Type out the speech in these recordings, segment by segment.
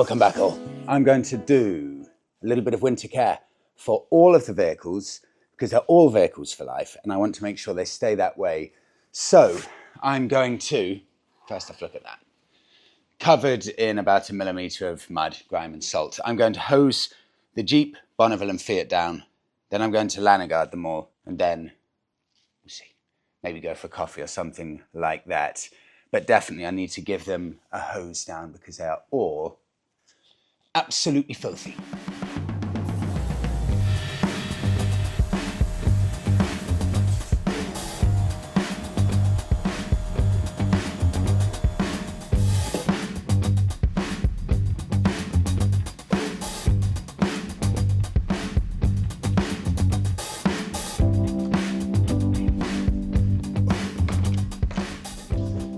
Welcome back all. I'm going to do a little bit of winter care for all of the vehicles because they're all vehicles for life and I want to make sure they stay that way. So I'm going to, first off, look at that. Covered in about 1 millimetre of mud, grime and salt. I'm going to hose the Jeep, Bonneville and Fiat down. Then I'm going to LANOGUARD them all and then we'll see. Maybe go for coffee or something like that. But definitely I need to give them a hose down because they are all absolutely filthy.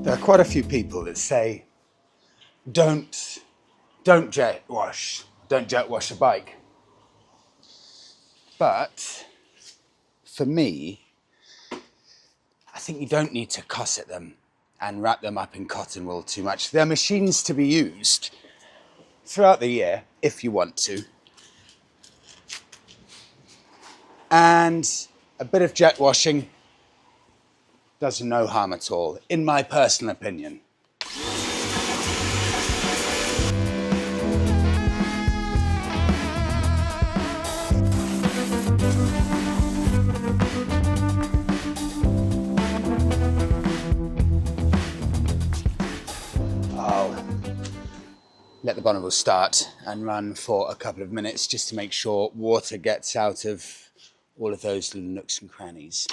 There are quite a few people that say, don't jet wash a bike. But for me, I think you don't need to cosset them and wrap them up in cotton wool too much. They're machines to be used throughout the year if you want to. And a bit of jet washing does no harm at all, in my personal opinion. I'll let the Bonneville start and run for a couple of minutes just to make sure water gets out of all of those little nooks and crannies.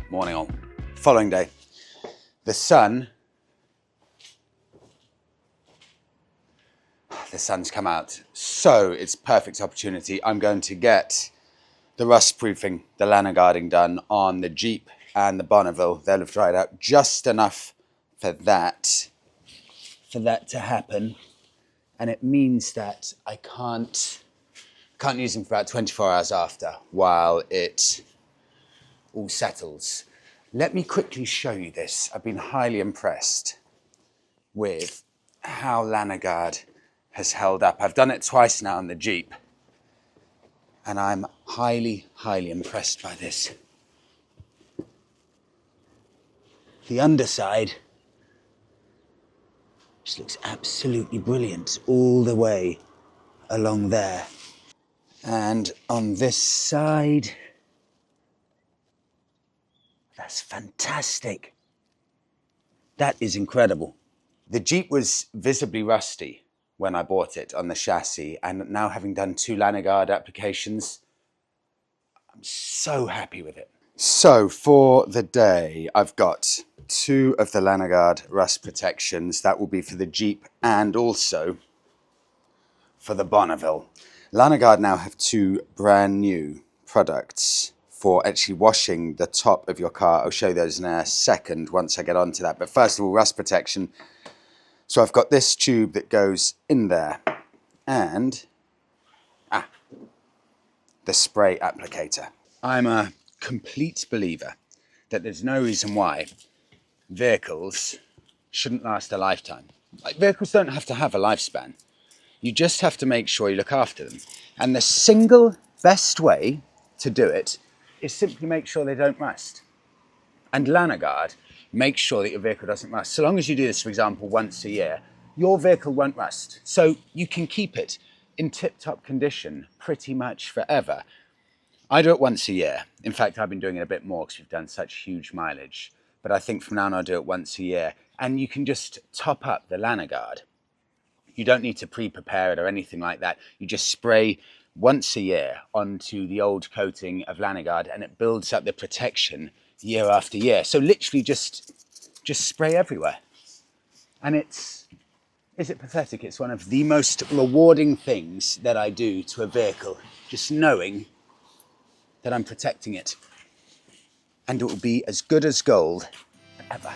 Morning all. Following day. The sun's come out, so it's perfect opportunity. I'm going to get the rust proofing, the LANOGUARDing done on the Jeep and the Bonneville. They'll have dried out just enough for that to happen. And it means that I can't use them for about 24 hours after while it all settles. Let me quickly show you this. I've been highly impressed with how LANOGUARD has held up. I've done it twice now on the Jeep and I'm highly impressed by this. The underside just looks absolutely brilliant all the way along there. And on this side, that's fantastic. That is incredible. The Jeep was visibly rusty when I bought it on the chassis, and now having done 2 LANOGUARD applications, I'm so happy with it. So for the day, I've got 2 of the LANOGUARD rust protections. That will be for the Jeep and also for the Bonneville. LANOGUARD now have 2 brand new products for actually washing the top of your car. I'll show you those in a second once I get onto that. But first of all, rust protection. So I've got this tube that goes in there and the spray applicator. I'm a complete believer that there's no reason why vehicles shouldn't last a lifetime. Like, vehicles don't have to have a lifespan. You just have to make sure you look after them. And the single best way to do it is simply make sure they don't rust. And LANOGUARD makes sure that your vehicle doesn't rust. So long as you do this, for example, once a year, your vehicle won't rust. So you can keep it in tip-top condition pretty much forever. I do it once a year. In fact, I've been doing it a bit more because we've done such huge mileage. But I think from now on I'll do it once a year. And you can just top up the LANOGUARD. You don't need to pre-prepare it or anything like that. You just spray once a year onto the old coating of LANOGUARD and it builds up the protection year after year. So literally just spray everywhere. And is it pathetic? It's one of the most rewarding things that I do to a vehicle. Just knowing that I'm protecting it. And it will be as good as gold forever.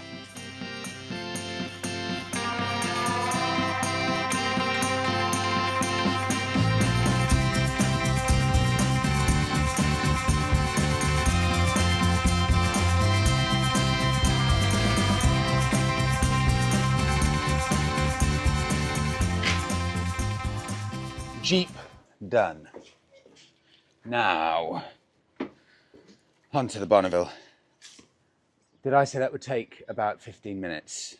Jeep done. Now, onto the Bonneville. Did I say that would take about 15 minutes?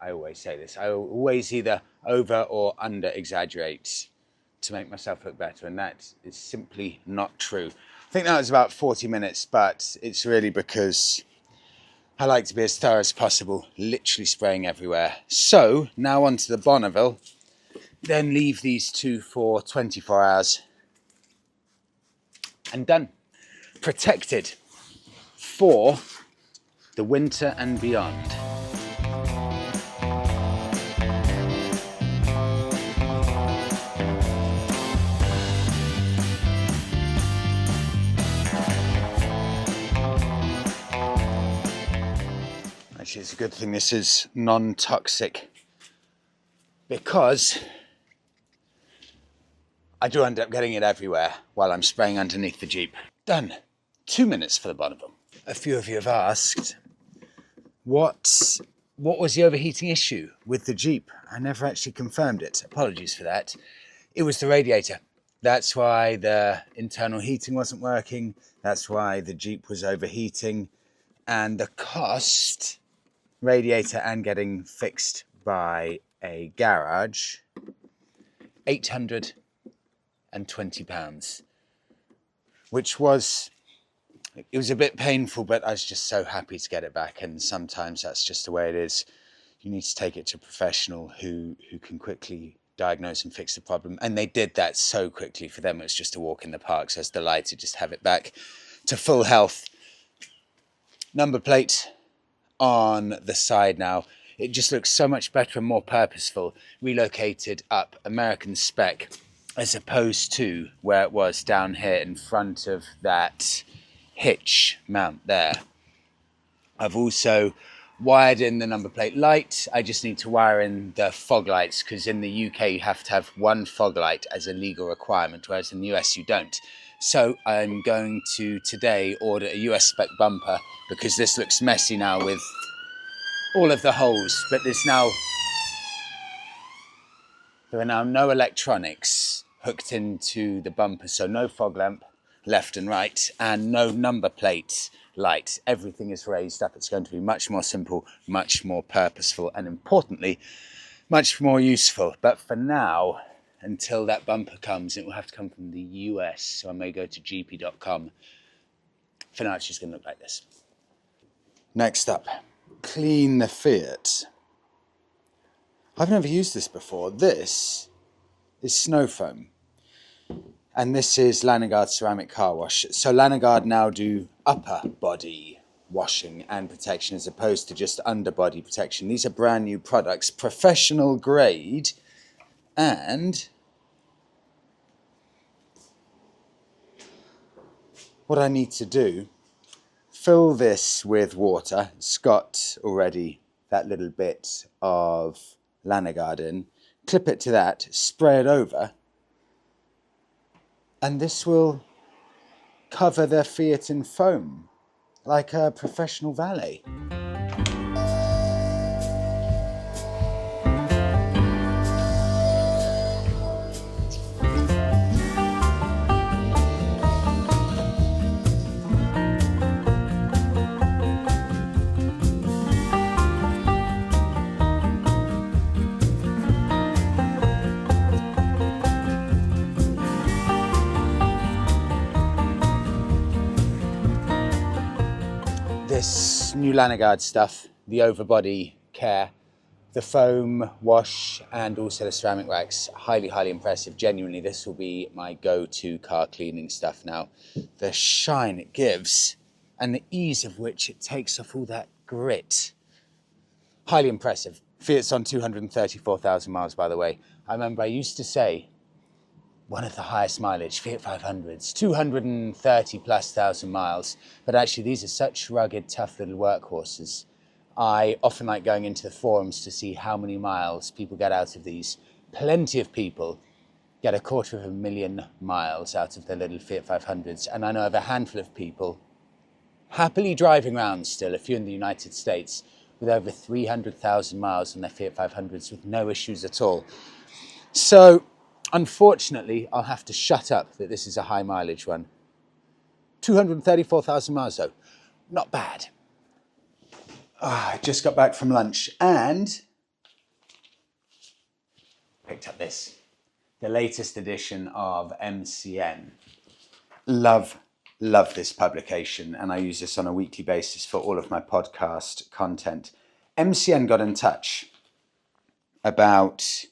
I always say this. I always either over or under exaggerate to make myself look better, and that is simply not true. I think that was about 40 minutes, but it's really because I like to be as thorough as possible, literally spraying everywhere. So, now onto the Bonneville. Then leave these two for 24 hours and done. Protected for the winter and beyond. Actually, it's a good thing this is non-toxic because I do end up getting it everywhere while I'm spraying underneath the Jeep. Done. 2 minutes for the Bonneville. A few of you have asked, what was the overheating issue with the Jeep? I never actually confirmed it. Apologies for that. It was the radiator. That's why the internal heating wasn't working. That's why the Jeep was overheating. And the cost, radiator and getting fixed by a garage, £820, which was, it was a bit painful, but I was just so happy to get it back. And sometimes that's just the way it is. You need to take it to a professional who can quickly diagnose and fix the problem. And they did that so quickly. For them, it was just a walk in the park. So I was delighted just to have it back to full health. Number plate on the side now. It just looks so much better and more purposeful. Relocated up American spec, as opposed to where it was down here in front of that hitch mount there. I've also wired in the number plate light. I just need to wire in the fog lights, because in the UK you have to have one fog light as a legal requirement, whereas in the US you don't. So I'm going to today order a US spec bumper, because this looks messy now with all of the holes, but there are now no electronics hooked into the bumper, so no fog lamp left and right, and no number plate light. Everything is raised up. It's going to be much more simple, much more purposeful, and importantly, much more useful. But for now, until that bumper comes, it will have to come from the US, so I may go to gp.com. For now, it's just going to look like this. Next up, clean the Fiat. I've never used this before. This is snow foam. And this is LANOGUARD ceramic car wash. So LANOGUARD now do upper body washing and protection as opposed to just underbody protection. These are brand new products, professional grade, and what I need to do, fill this with water. It's got already that little bit of LANOGUARD in, clip it to that, spray it over, and this will cover their Fiat in foam like a professional valet. this new LANOGUARD stuff, the overbody care, the foam wash, and also the ceramic racks. Highly, highly impressive. Genuinely, this will be my go-to car cleaning stuff now. The shine it gives and the ease of which it takes off all that grit. Highly impressive. Fiat's on 234,000 miles, by the way. I remember I used to say one of the highest mileage Fiat 500s, 230 plus thousand miles. But actually, these are such rugged, tough little workhorses. I often like going into the forums to see how many miles people get out of these. Plenty of people get 250,000 miles out of their little Fiat 500s. And I know of a handful of people happily driving around still, a few in the United States, with over 300,000 miles on their Fiat 500s with no issues at all. So, unfortunately, I'll have to shut up that this is a high mileage one. 234,000 miles though, not bad. I just got back from lunch and picked up this, the latest edition of MCN. Love this publication, and I use this on a weekly basis for all of my podcast content. MCN got in touch about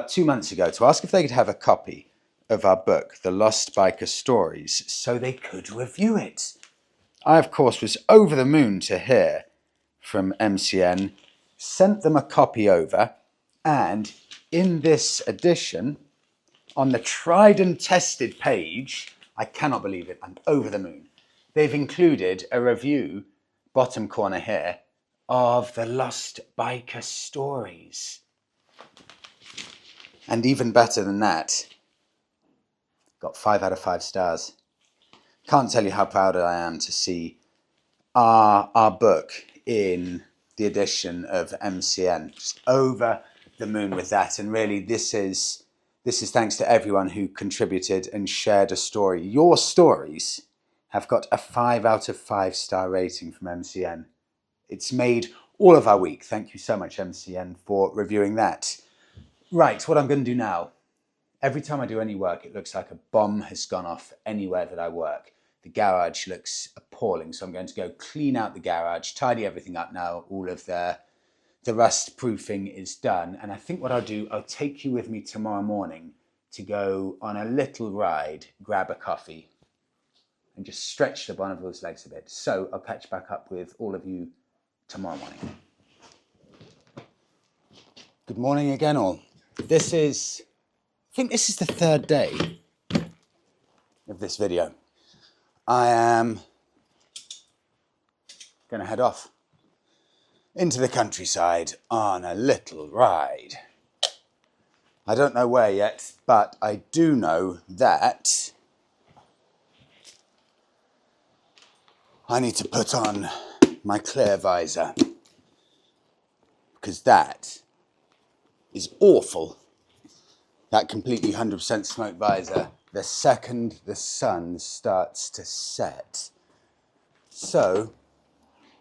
2 months ago to ask if they could have a copy of our book, The Lost Biker Stories, so they could review it. I, of course, was over the moon to hear from MCN, sent them a copy over, and in this edition, on the tried and tested page, I cannot believe it, I'm over the moon, they've included a review, bottom corner here, of The Lost Biker Stories. And even better than that, got 5 out of 5 stars. Can't tell you how proud I am to see our book in the edition of MCN. Just over the moon with that. And really, this is thanks to everyone who contributed and shared a story. Your stories have got a 5 out of 5 star rating from MCN. It's made all of our week. Thank you so much, MCN, for reviewing that. Right, what I'm going to do now, every time I do any work, it looks like a bomb has gone off anywhere that I work. The garage looks appalling, so I'm going to go clean out the garage, tidy everything up now. All of the rust proofing is done. And I think what I'll do, I'll take you with me tomorrow morning to go on a little ride, grab a coffee, and just stretch the Bonneville's legs a bit. So I'll catch back up with all of you tomorrow morning. Good morning again, all. I think this is the 3rd day of this video. I am going to head off into the countryside on a little ride. I don't know where yet, but I do know that I need to put on my clear visor, because that is awful. That completely 100% smoke visor, the second the sun starts to set. So,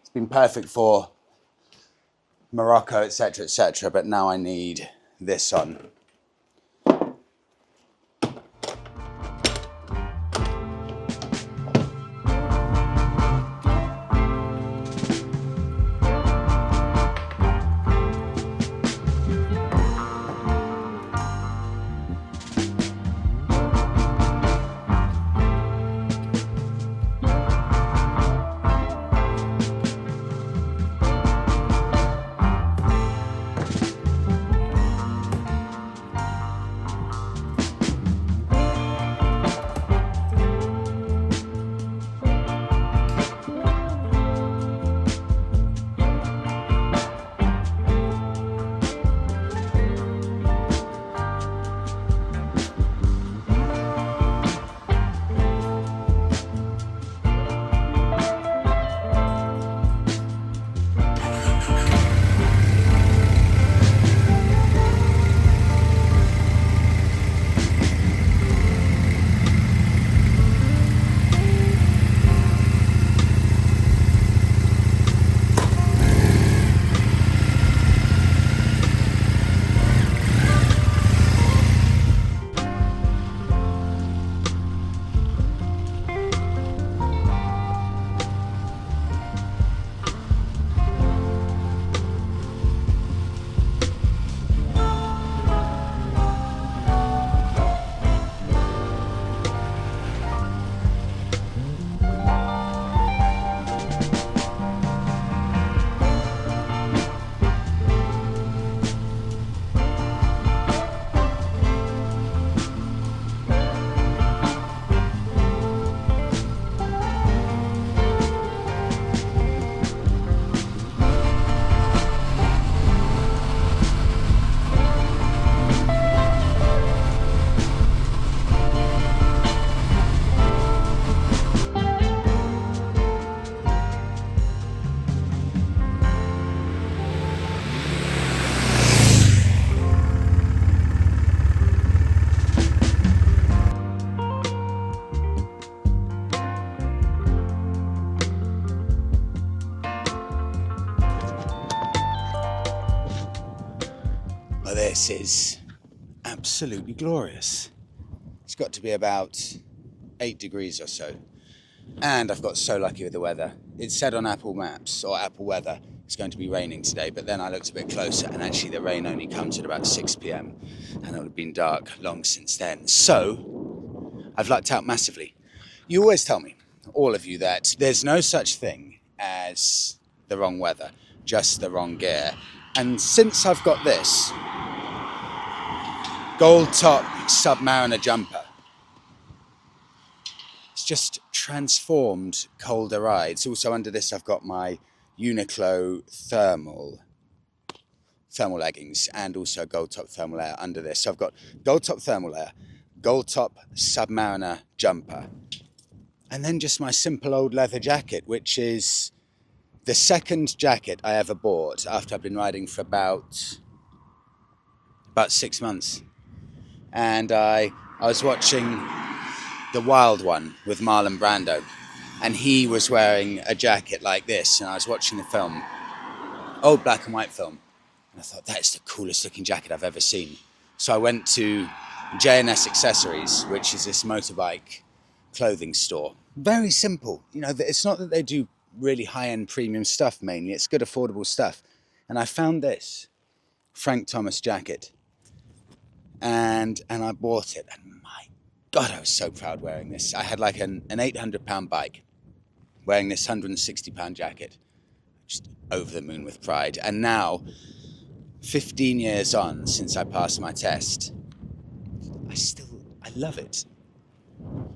it's been perfect for Morocco, etc., but now I need this on. This is absolutely glorious. It's got to be about 8 degrees or so. And I've got so lucky with the weather. It said on Apple Maps or Apple Weather it's going to be raining today, but then I looked a bit closer and actually the rain only comes at about 6 p.m. and it would have been dark long since then. So I've lucked out massively. You always tell me, all of you, that there's no such thing as the wrong weather, just the wrong gear. And since I've got this gold top Submariner jumper, it's just transformed colder rides. Also under this I've got my Uniqlo thermal leggings and also gold top thermal layer under this. So I've got gold top thermal layer, gold top Submariner jumper, and then just my simple old leather jacket, which is the second jacket I ever bought after I've been riding for about 6 months. And I was watching The Wild One with Marlon Brando, and he was wearing a jacket like this, and I was watching the film, old black and white film, and I thought, that is the coolest looking jacket I've ever seen. So I went to J&S Accessories, which is this motorbike clothing store. Very simple. You know, it's not that they do really high-end premium stuff mainly, it's good affordable stuff. And I found this Frank Thomas jacket, and I bought it, and my God, I was so proud wearing this. I had like an £800 bike, wearing this £160 jacket, just over the moon with pride. And now, 15 years on since I passed my test, I love it.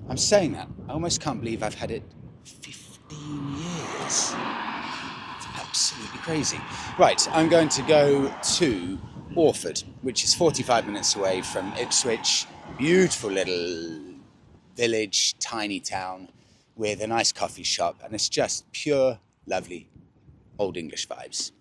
I'm saying that, I almost can't believe I've had it 15 years. It's absolutely crazy. Right, I'm going to go to Orford, which is 45 minutes away from Ipswich. Beautiful little village, tiny town with a nice coffee shop, and it's just pure, lovely, old English vibes.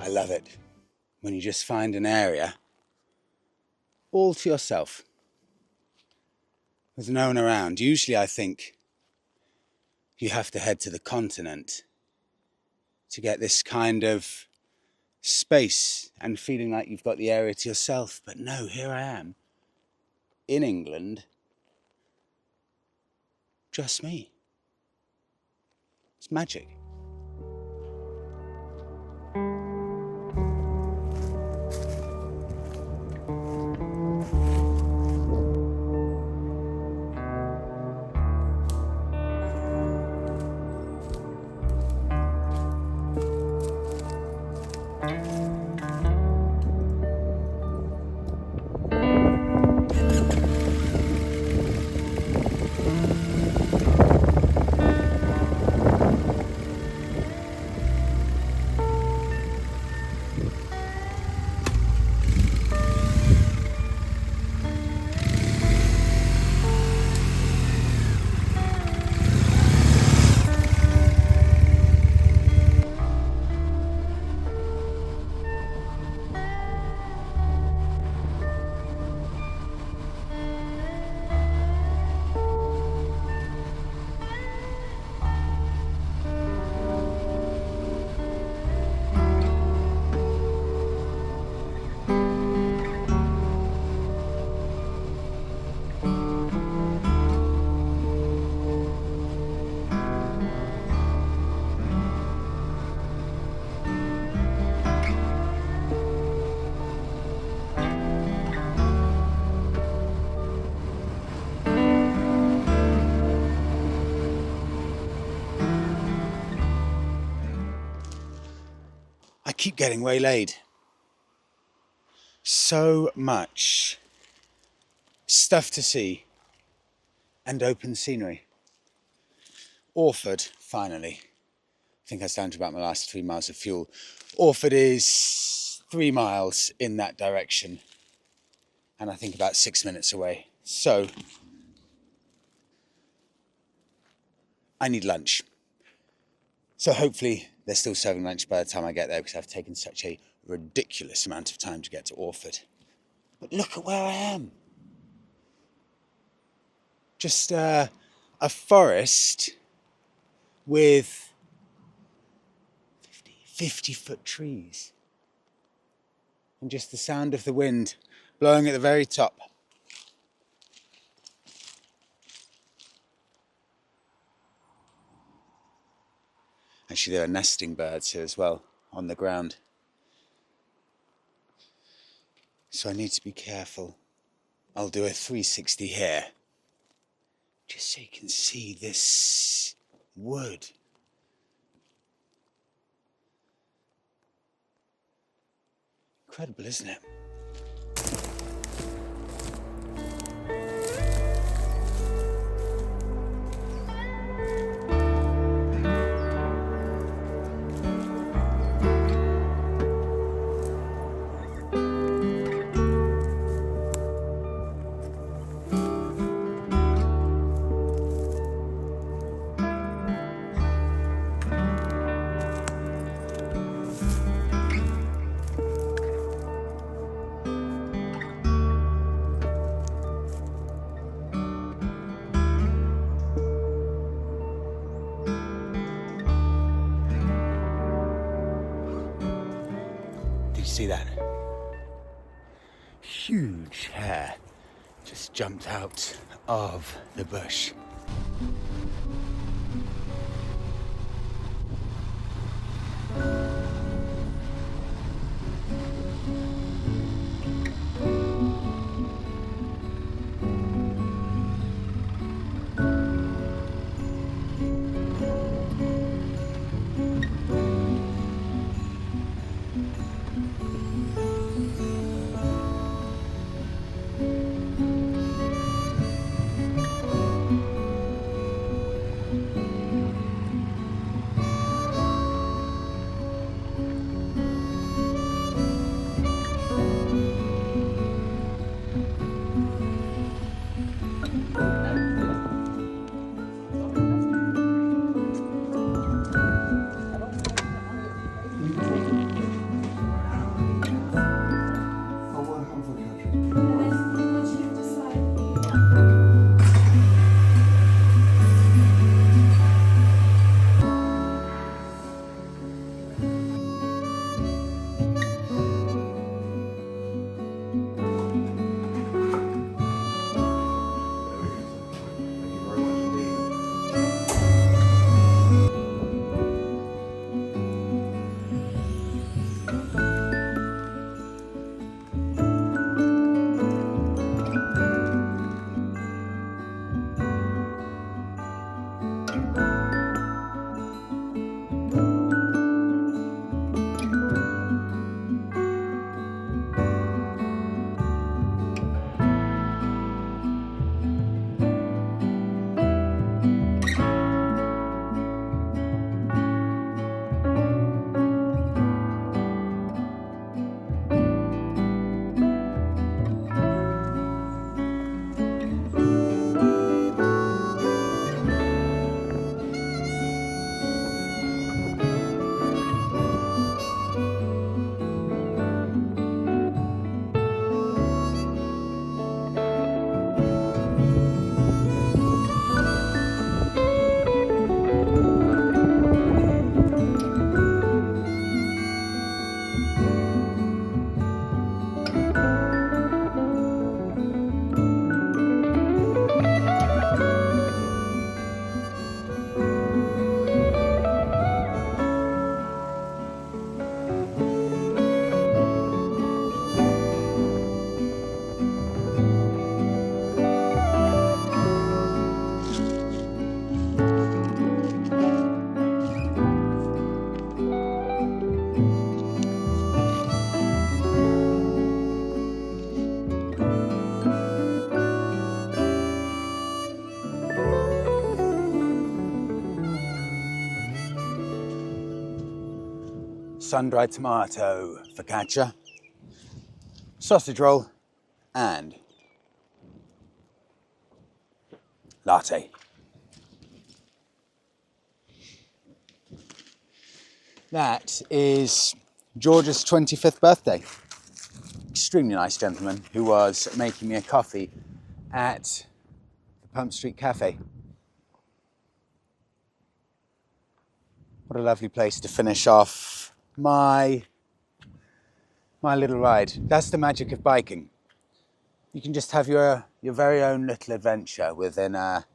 I love it when you just find an area all to yourself with no one around. Usually I think you have to head to the continent to get this kind of space and feeling like you've got the area to yourself. But no, here I am in England, just me. It's magic. keep getting waylaid. So much stuff to see and open scenery. Orford, finally. I think I was down to about my last 3 miles of fuel. Orford is 3 miles in that direction, and I think about 6 minutes away. So I need lunch. So hopefully they're still serving lunch by the time I get there, because I've taken such a ridiculous amount of time to get to Orford. But look at where I am. Just a forest with 50-foot trees. And just the sound of the wind blowing at the very top. Actually, there are nesting birds here as well, on the ground. So I need to be careful. I'll do a 360 here, just so you can see this wood. Incredible, isn't it? See that? Huge hare just jumped out of the bush. sun-dried tomato focaccia, sausage roll, and latte. That is George's 25th birthday. Extremely nice gentleman who was making me a coffee at the Pump Street Cafe. What a lovely place to finish off my little ride. That's the magic of biking. You can just have your very own little adventure within a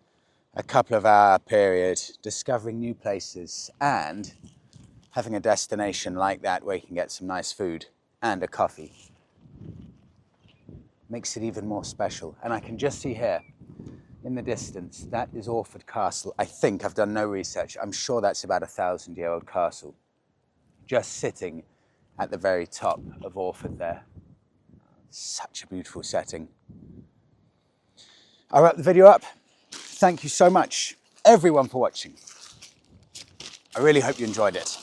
couple of hour period, discovering new places and having a destination like that where you can get some nice food and a coffee. Makes it even more special. And I can just see here in the distance, that is Orford Castle. I think, I've done no research, I'm sure that's about a 1,000-year-old castle. Just sitting at the very top of Orford there. Such a beautiful setting. I'll wrap the video up. Thank you so much, everyone, for watching. I really hope you enjoyed it.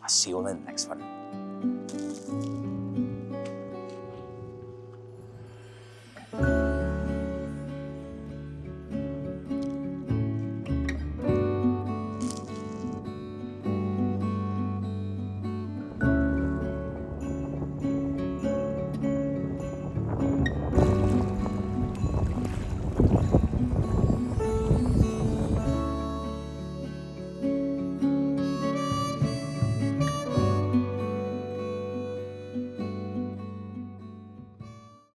I'll see you all in the next one.